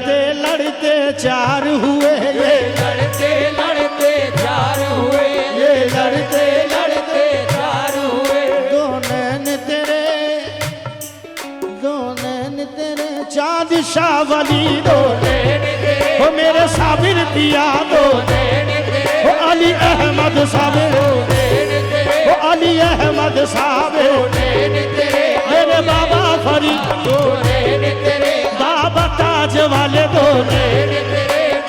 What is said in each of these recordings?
लड़ते लड़ते चार हुए, ये लड़ते लड़ते चार हुए, ये लड़ते लड़ते चार हुए। दो नैन तेरे चांद शावली, दो वो मेरे साबिर दिया, दो वो अली अहमद साबिर, वो अली अहमद साबिर, मेरे बाबा फरीद, बाबा ताज वाले, दो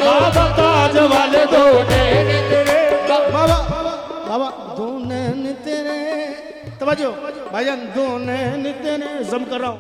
बाबा ताज वाले, दो बाबा बाबा दो नैन तेरे, तवज्जो भाईजान, दो नैन तेरे जम कर रहा हूं।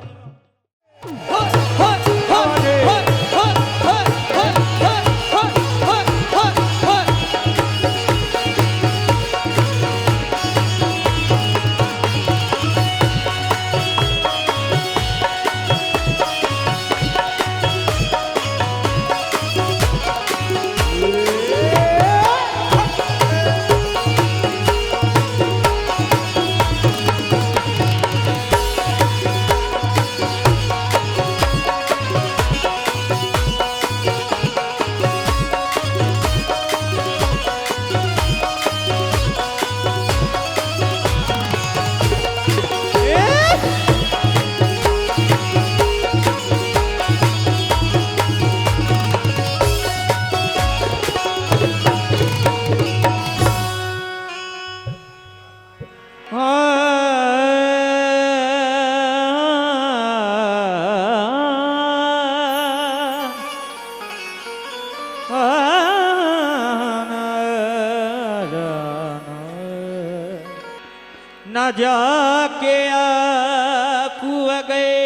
न जाके आपू गए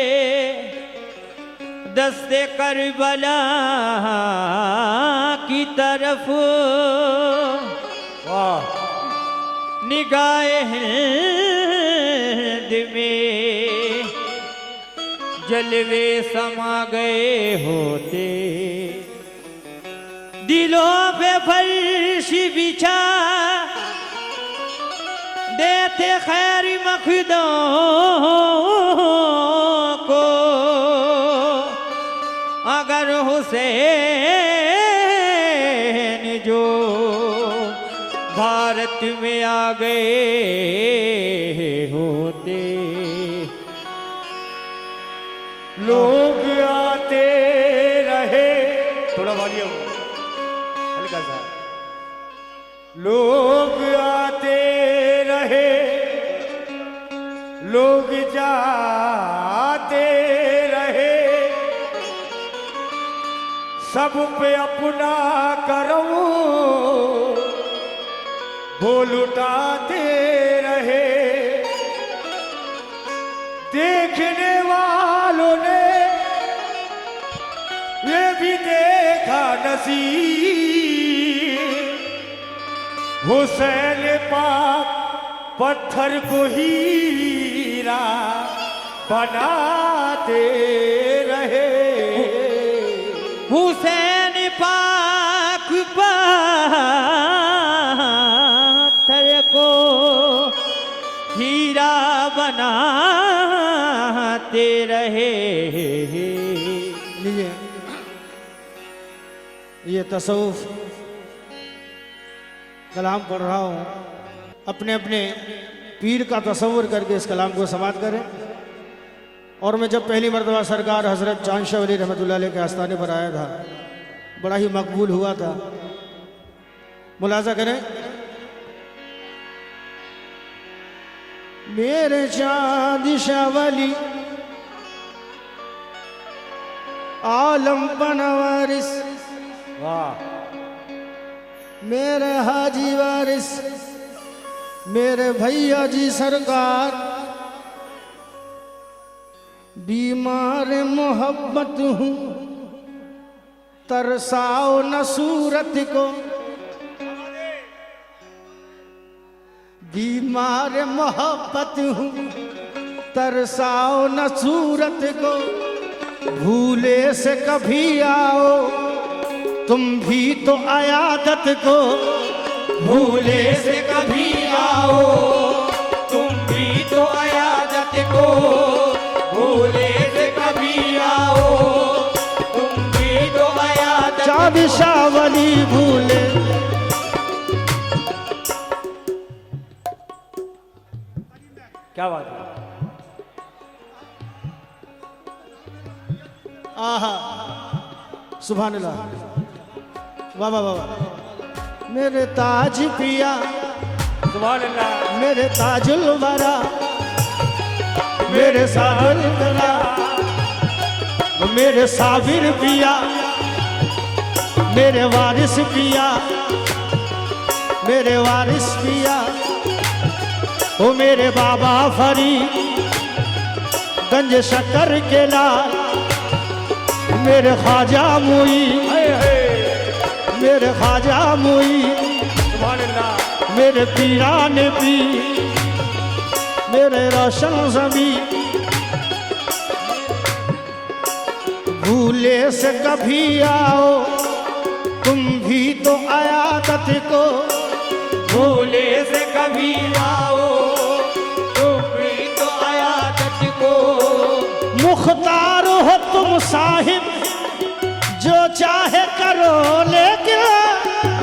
दस्ते करबला की तरफ, निगाहे हिंद में जलवे समा गए होते, दिलों पे फर्श बिछा देते खैर मखदों को, अगर हुसैन जो भारत में आ गए होते। लोग आते रहे, थोड़ा वॉल्यूम हल्का सा, लोग आते रहे, लोग जाते रहे, सब पे अपना करम बोल उठाते रहे। देखने वालों ने ये भी देखा नसीब, हुसैन पाक पत्थर को हीरा बनाते रहे। हुसैन पाक पत्थर को हीरा बनाते रहे। लीजिए, ये तसव्वुफ कलाम पढ़ रहा हूँ, अपने अपने पीर का तसव्वुर करके इस कलाम को समाप्त करें। और मैं जब पहली मरतबा सरकार हज़रत चांद शाह वली रहमतुल्लाह अलैह के आस्थाने पर आया था, बड़ा ही मकबूल हुआ था। मुलाजा करें, मेरे चांद शाह वली आलम बनवारिस, वाह, मेरे हाजी वारिस, मेरे भैया जी सरकार, बीमार मोहब्बत हूँ, तरसाओ न सूरत को, बीमार मोहब्बत हूँ, तरसाओ न सूरत को, भूले से कभी आओ तुम भी तो अयादत को, भूले से कभी आओ तुम भी तो अयादत को, भूले से कभी आओ तुम भी तो बादशाहवली भूले। क्या बात है। आहा सुभान अल्लाह, वाह वाह वाह। मेरे ताज पिया, सुभान अल्लाह। मेरे ताजुल वरा, मेरे साबिर वरा, मेरे साबिर पिया, मेरे वारिस पिया, मेरे वारिस पिया, ओ मेरे बाबा फरीद गंज शक्कर के लाल, मेरे ख्वाजा मुई, मेरे ख्वाजा मुई, सुभान अल्लाह। मेरे पीरान पी, मेरे रोशन ज़मी। भूले से कभी आओ तुम भी तो आयादत को, भूले से कभी आओ तुम भी तो आयादत को। मुख्तार हो तुम साहिब जो चाहे करो लेकिन,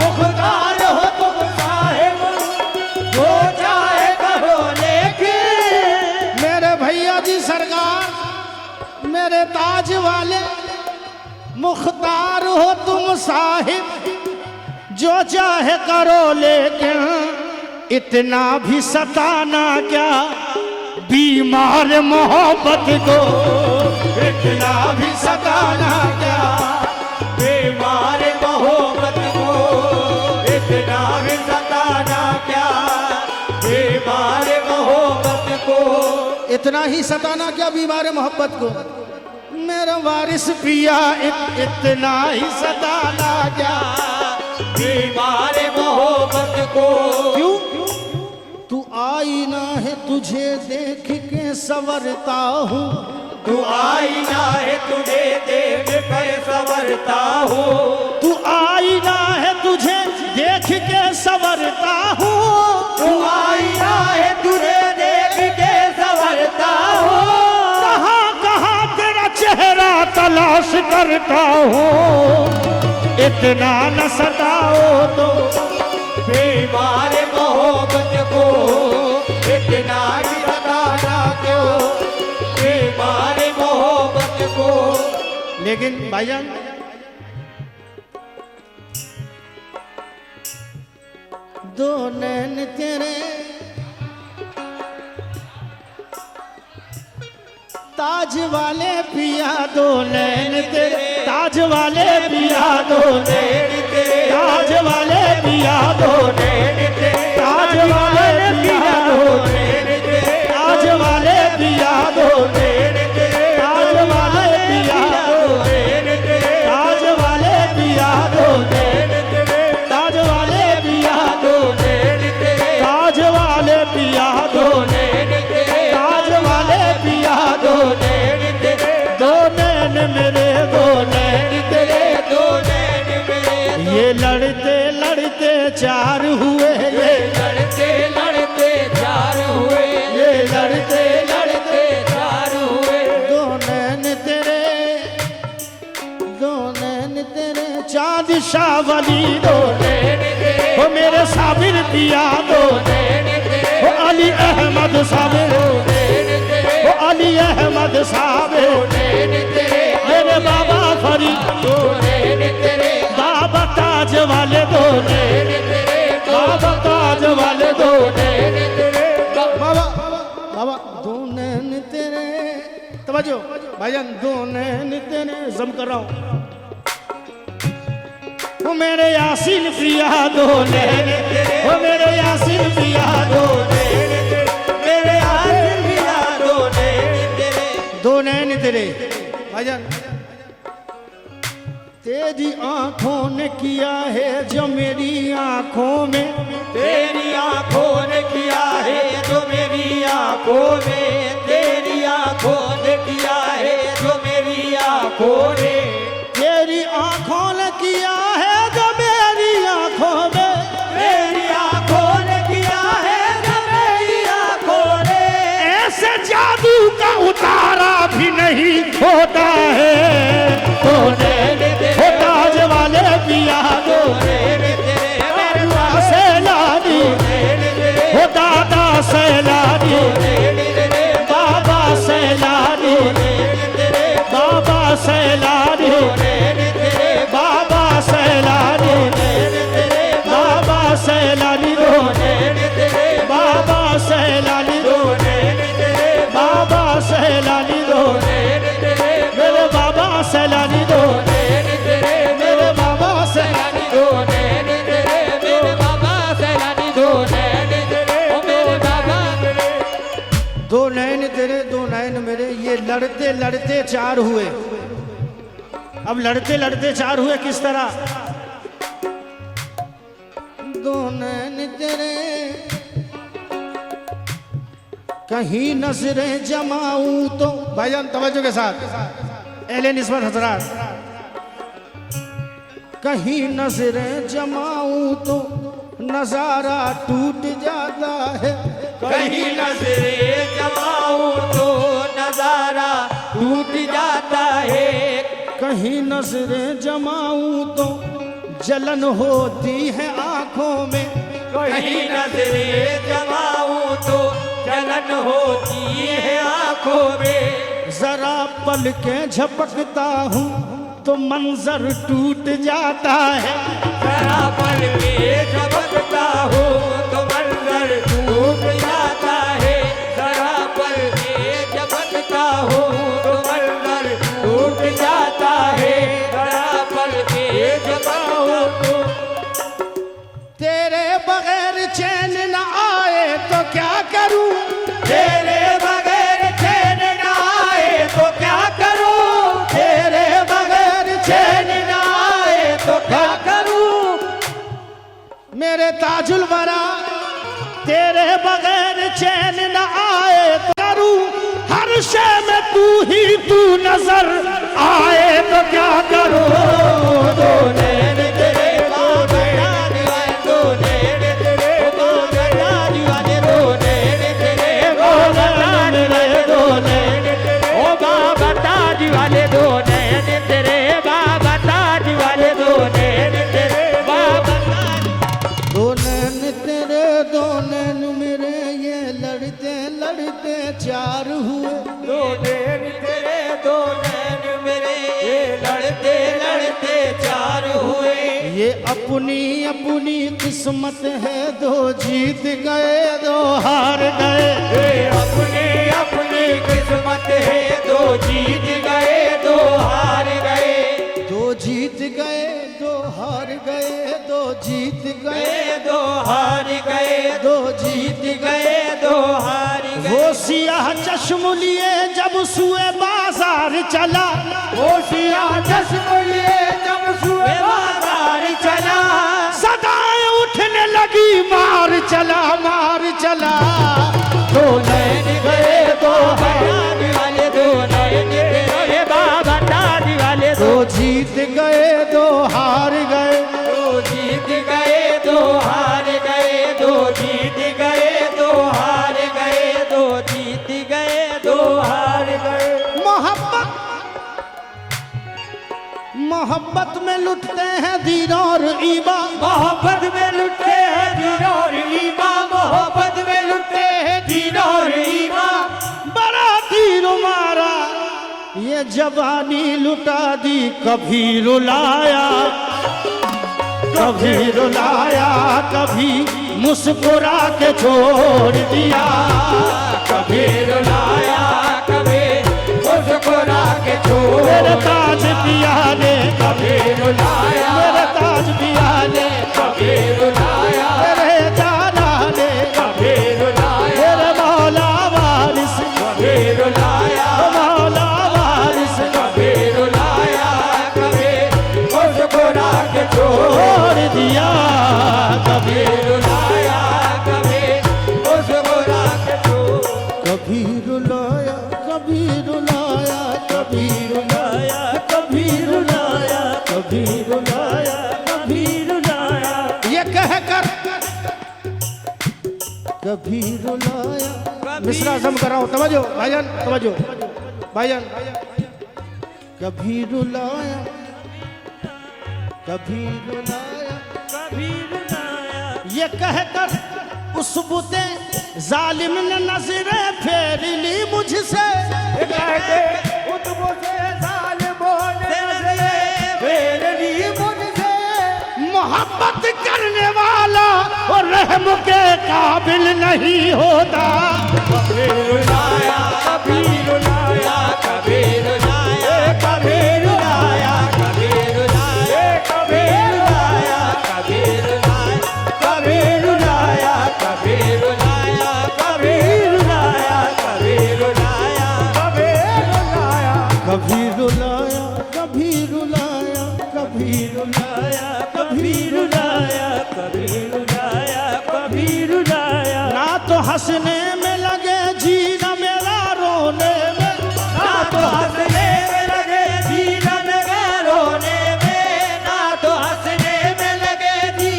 मुख्तार हो तुम साहिब जो चाहे करो लेकिन। मेरे भैया जी सरकार, मेरे ताज वाले, मुख्तार हो तुम साहिब जो चाहे करो लेकिन, इतना भी सताना क्या बीमार मोहब्बत को, इतना भी सताना क्या बीमार मोहब्बत को। इतना भी सताना क्या बीमार मोहब्बत को। इतना ही सताना क्या बीमार मोहब्बत को। मेरा वारिस पिया इतना ही सताना क्या बीमार मोहब्बत को। क्यों? तू आईना है तुझे देख के संवरता हूँ, तू आईना है तुझे देख कर संवरता हूँ। तू आईना है तुझे देख के संवरता हूँ, तू आईना है तुझे देख के संवरता हूँ। कहाँ कहाँ तेरा चेहरा तलाश करता हूँ, इतना न सताओ तो बीमार मोहब्बत को। इतना ही सताना क्यों बीमार मोहब्बत को। लेकिन भाईजान दो नैन तेरे ताज वाले पिया, दो नैन तेरे ताज वाले पिया, दो नैन तेरे ताज वाले पिया, दो नैन तेरे ताज वाले पिया, दो नैन तेरे ताज वाले पिया, दो नैन तेरे ताज वाले पिया, दो नैन तेरे ताज वाले पिया, दो नैन तेरे ताज वाले पिया, दो नैन तेरे ताज वाले पिया, दो नैन तेरे ताज वाले पिया, दो नैन तेरे दो नैन मेरे, दो नैन तेरे दो नैन मेरे। ये लड़ते लड़ते चार हुए, ये लड़ते लड़ते चार हुए। ये लड़ते लड़ते चार हुए। दो नैन तेरे, दो नैन तेरे चांद शावली, दो नैन तेरे हो मेरे साबिर पिया, दो नैन तेरे हो अली अहमद साबिर, नैन तेरे हो अली अहमद साबिर, नैन तेरे मेरे बाबा फरीद, नैन तेरे बाबा ताज वाले, दो नैन तेरे बाबा ताज वाले, दो नैन तेरे। बाबा बाबा दो नैन तेरे, तवज्जो भाईजान, दो नैन तेरे जम कर रहा हूँ। वो मेरे यासीन पिया, दो नैन तेरे, वो मेरे यासीन पिया, दो नैन तेरे, मेरे यासीन पिया, दो नैन तेरे, दो नैन तेरे भाईजान। तेरी आंखों ने किया है जो मेरी आंखों में, तेरी आंखों ने किया है जो मेरी आंखों में। तेरी आंखों ने किया है जो मेरी आंखों ने। तेरी आंखों ने किया है जो मेरी आंखों में, मेरी आंखों ने किया है जो मेरी आंखों ने। ऐसे जादू का उतारा भी नहीं होता है, तो ताज वाले चार हुए। अब लड़ते लड़ते चार हुए किस तरह? दो नैन तेरे कहीं नजरें जमाऊं तो, भाईजान तवज्जो के साथ, एहले निस्बत हजरात, कहीं नजरें जमाऊं तो नजारा टूट जाता है। कहीं नजरें जमाऊं तो नजारा टूट जाता है। कहीं नजरें जमाऊं तो जलन होती है आंखों में। कहीं नजरें जमाऊं तो जलन होती है आंखों में। जरा पल के झपकता हूँ तो मंजर टूट जाता है। जरा पल के झपकता हूँ तो मंजर टूट जाता है। जरा पल के झपकता हूँ तो मंजर टूट जाता है। जरा पल के झपकता हूँ। तेरे बगैर चैन न आए तो क्या करूं? तेरे बगैर चैन न आए तो क्या करूं? तेरे बगैर चैन न आए तो क्या करूं? मेरे ताजुल वरा, तेरे बगैर चैन न आए तो करूं? हर शे में तू ही तू नजर आए तो क्या करूं? दो नैन तेरे बाबा दीवाने, दो नैन तेरे बाबा दीवाने, दो नैन तेरे बाबा दीवाने, दो नैन तेरे ओ बाबा ताज वाले, दो नैन तेरे बाबा ताज वाले, दो नैन तेरे बाबा ताज। दो नैन तेरे, दो नैन मेरे, ये लड़ते लड़ते चार हुए। दो नैन तेरे, दो नैन मेरे, ये लड़ते लड़ते चार हुए। ये अपनी अपनी किस्मत है, दो जीत गए दो हार गए। ये अपनी अपनी किस्मत है, दो जीत गए दो हार गए। दो जीत गए दो हार गए, दो जीत गए दो हार गए, दो जीत गए दो हार गए। वो सियाह चश्म लिए जब सुए बाजार चला। वो सियाह चश्म लिए जब सुए बाजार चला। सदाएं उठने लगी, मार चला मार चला। दो नैन गए दो ताज वाले, दो नैन तेरे बाबा ताज वाले। दो जीत गए दो हार गए। दो जीत गए दो हार गए, दो जीत गए दो हार गए, दो जीत गए दो हार गए। मोहब्बत में लुटते हैं दीन और ईमान। मोहब्बत में लुटते हैं दीन और ईमान। मोहब्बत में लुटते हैं दीन और ईमान। बड़ा तीर मारा ये जवानी लुटा दी, कभी रुलाया कभी रुलाया, कभी मुस्कुरा के छोड़ दिया। कभी रुलाया कभी मुस्कुरा के छोड़। मेरे ताज पिया ने कभी रुलाया, मेरे ताज पिया ने कभी रुलाया, मेरे जाना ने कभी रुलाया, मेरे मौला वारिस, कभी रुलाया, मौला वारिस कभी रुलाया, कभी मुस्कुरा के छोड़ छोड़ दिया। कभी रुलाया कभी मुस्कुरा के छोड़। कभी रुलाया कभी रुलाया, कभी रुलाया कभी रुलाया, कभी रुलाया कभी रुलाया, ये कह कर कभी रुलाया। मिसरा आज़म कर रहा हूँ, तवज्जो भाईजान, तवज्जो भाईजान। कभी रुलाया कभी रुलाया, कभी रुलाया, ये कहकर उस बुते जालिम ने नजरें फेर ली मुझसे। कहते खुतबों से जालिमों ने नजरें फेर ली मुझसे। मोहब्बत करने वाला और रहम के काबिल नहीं होता। कभी रुलाया कभी रुलाया, कभी रुलाया, कभी रुलाया, कभी रुलाया, कभी रुलाया, कभी रुलाया, कभी रुलाया, कभी रुलाया, कभी रुलाया, कभी रुलाया, कभी रुलाया, रुलाया, कभी रुलाया, कभी रुलाया, कभी रुलाया। ना तो हंसने में लगे जी न मेरा रोने में, ना तो हंसने में लगे जी लगे रोने में, ना तो हंसने में लगे जी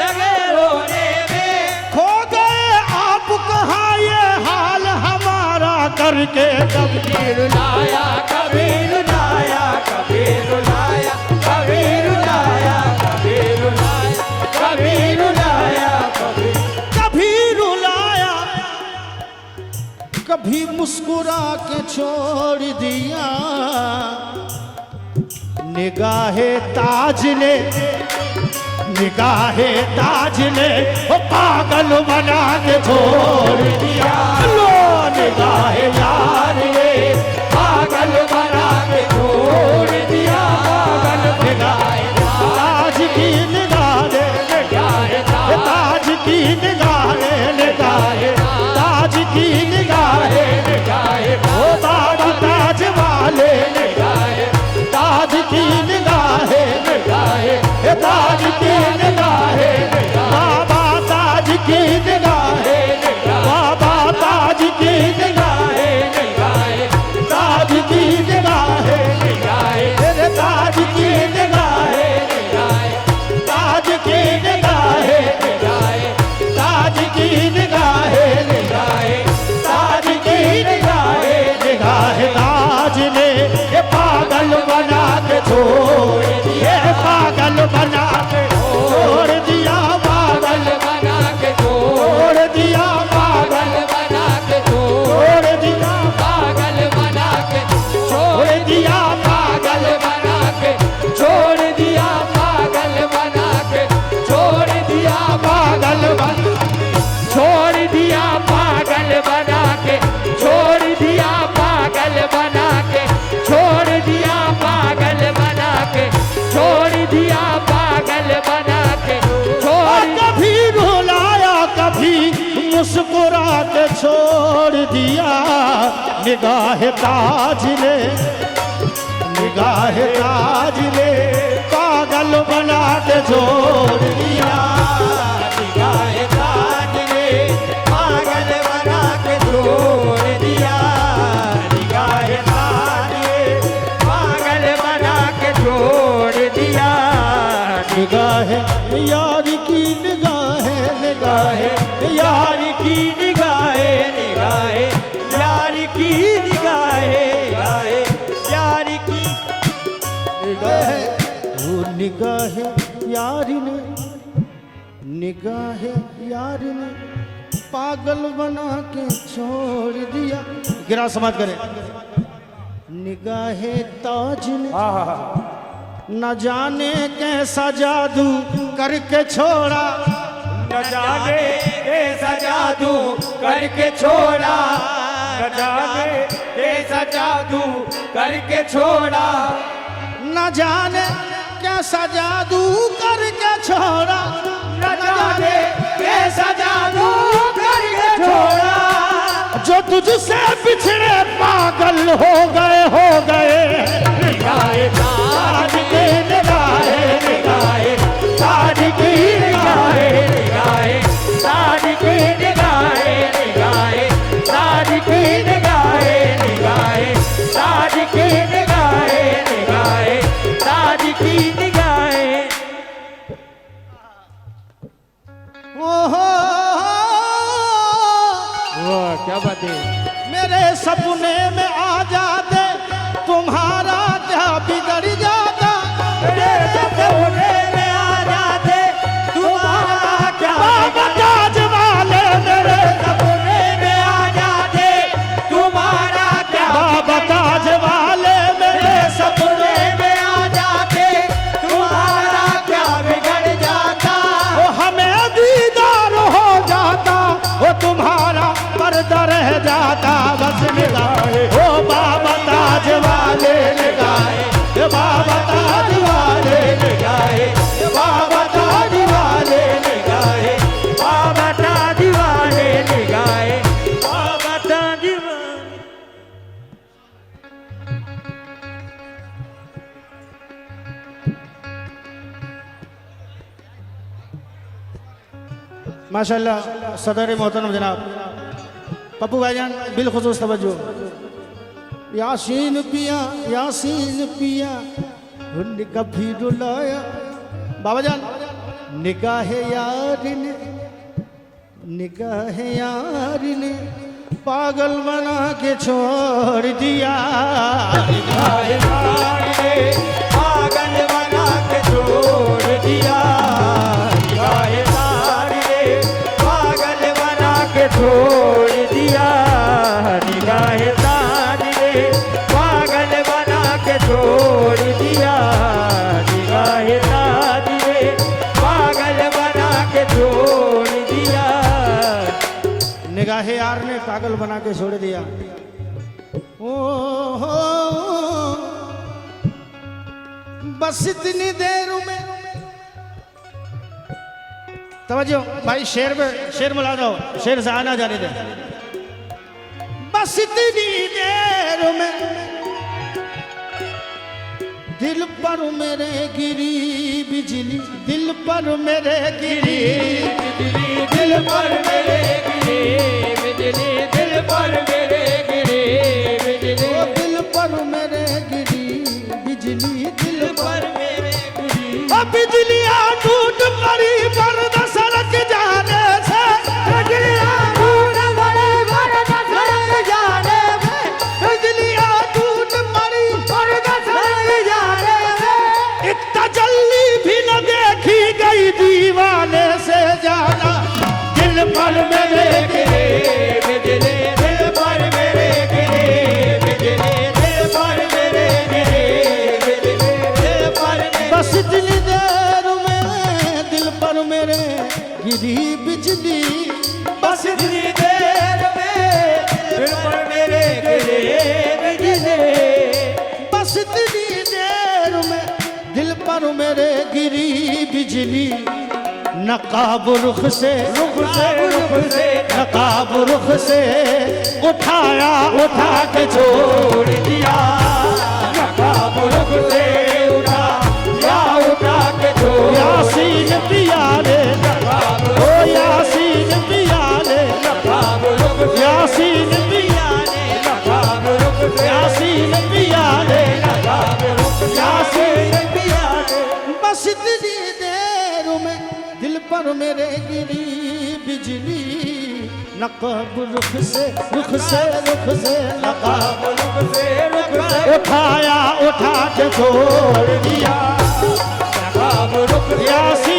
लगे रोने में। खो गए आप कहाँ ये हाल हमारा करके कभी रुलाया, कभी रुलाया, कभी रुलाया, कभी रुलाया, कभी रुलाया, कभी रुलाया, कभी रुलाया, कभी मुस्कुरा के छोड़ दिया। निगाहे ताज ने, निगाहे ताज ने वो पागल बना के छोड़ दिया। लो निगाहे यार ने पागल बना के छोड़ दिया। पागल निगाहे ताज की निगाहे, निगाहे ताज की निगाहे, निगाहे ताज की निगाहे, निगाहे ओ बाबा ताज वाले, निगाहे ताज की निगाहे, निगाहे ताज की निगाहे, बाबा ताज की निगाहे, बाबा ताज की निगाहे, ताज की निगाहे, तेरे ताज की निगाहे, ताज की निगाहे, ताज की निगाहे, ताज की निगाहे, निगाहे ताज ने ये पागल बना के छोड़ दिया, पागल बना के छोड़ दिया, पागल बना के छोड़ दिया, पागल बना के छोड़ दिया, पागल बना के छोड़ दिया, पागल बना के छोड़ दिया। पागल बना के छोड़ दिया। पागल बना छोड़ दिया। पागल बना के छोड़ दिया। पागल बना के छोड़ दिया। पागल बना के छोड़ दिया। पागल बना के छोड़। कभी रुलाया, कभी मुस्कुरा के छोड़ दिया। निगाह ताज ने, निगाह ताज ने पागल बना के छोड़ दिया। निगाहे ताज ने पागल बना के छोड़ दिया। निगाहे ताज ने पागल बना के छोड़ दिया। निगाह यार की निगाह, निगाह यार की निगाहे, निगाहे यार की निगाहे, यार की निगाह, वो निगाह यार ने, निगाह यार ने पागल बना के छोड़ दिया। गिरा समाज करे। निगाह ताज ने न जाने कैसा जादू करके छोड़ा। न जाने कैसा जादू करके छोड़ा। न जाने कैसा जादू करके छोड़ा। न जाने कैसा जादू करके छोड़ा। न जाने कैसा जादू करके छोड़ा। जो तुझसे बिछड़े पागल हो गए, हो गए। निगाहे ताज के निगाहे, निगाहे ताज की निगाहे, निगाहे ताज की निगाहे, निगाहे ताज की निगाहे, निगाहे ताज की निगाहे, निगाहे ताज की निगाहे। ओहो वाह क्या बात है। मेरे सपने में आ जाते, तुम्हारा क्या बिगड़ जाता। मेरे सपने में आ जाते, तुम्हारा क्या बाबा ताज वाले मेरे सपने में आ जाते, तुम्हारा क्या बाबा ताज वाले मेरे सपने में आ जाते, तुम्हारा क्या बिगड़ जाता। वो हमें दीदार हो जाता, वो तुम्हारा पर्दा रह जाता। बस निगाह हो माशाल्लाह सदर मोहतरम जनाब पप्पू भाईजान बिलखुसूस तवज्जो। यासीन पिया निगाह भी रुलाया बाबा जान निगाह यार ने पागल बना के छोड़ दिया। निगाह यार ने पागल बना के छोड़ दिया। निगाह यार ने पागल बना के छोड़ दिया। निगाह यार ने पागल बना के छोड़ दिया। निगाह यार ने पागल बना के छोड़ दिया। निगाह यार ने पागल बना के छोड़ दिया। ओ हो बस इतनी देर में तवज्जो भाई शेर मिला दो शेर से आना जाने दे। बस इतनी देर में दिल पर मेरे गिरी बिजली दिल पर मेरे गिरी बिजली दिल पर मेरे गिरी बिजली दिल पर मेरे गिरी बिजली दिल पर मेरे गिरी बिजली दिल पर मेरे गिरी। बिजलियां टूट पड़ी पर्द सड़क जाने से बिजलियां टूट पड़ी पर्द सड़क जाने से। बिजलियां टूट पड़ी पर्द सड़क जाने से। एक तजल्ली भी न देखी गई दीवाने से जाना दिल पर मेरे गिरी बिजली दिल पर मेरे गिरी बिजली दिल पर मेरे गिरी बिजली दिल पर बस इतनी देर में दिल पर मेरे गिरी बिजली बस इतनी देर में दिल पर मेरे गिरी बिजली। बस इतनी देर में दिल पर मेरे गिरी बिजली। नकाब रुख से नकाब रुख से उठाया उठा के छोड़ दिया। नकाब रुख से उठा के छोड़। यासीन पिया रे ओ यासीन पिया रे नकाब रुख से यासीन पिया रे नकाब रुख से यासीन पिया रे नकाब रुख यासीन पिया रे। बस इतनी देर में दिल पर मेरे गिरी बिजली। नकाब रुख से नकाब रुख से उठाया उठा के छोड़ दिया। नकाब रुख यासीन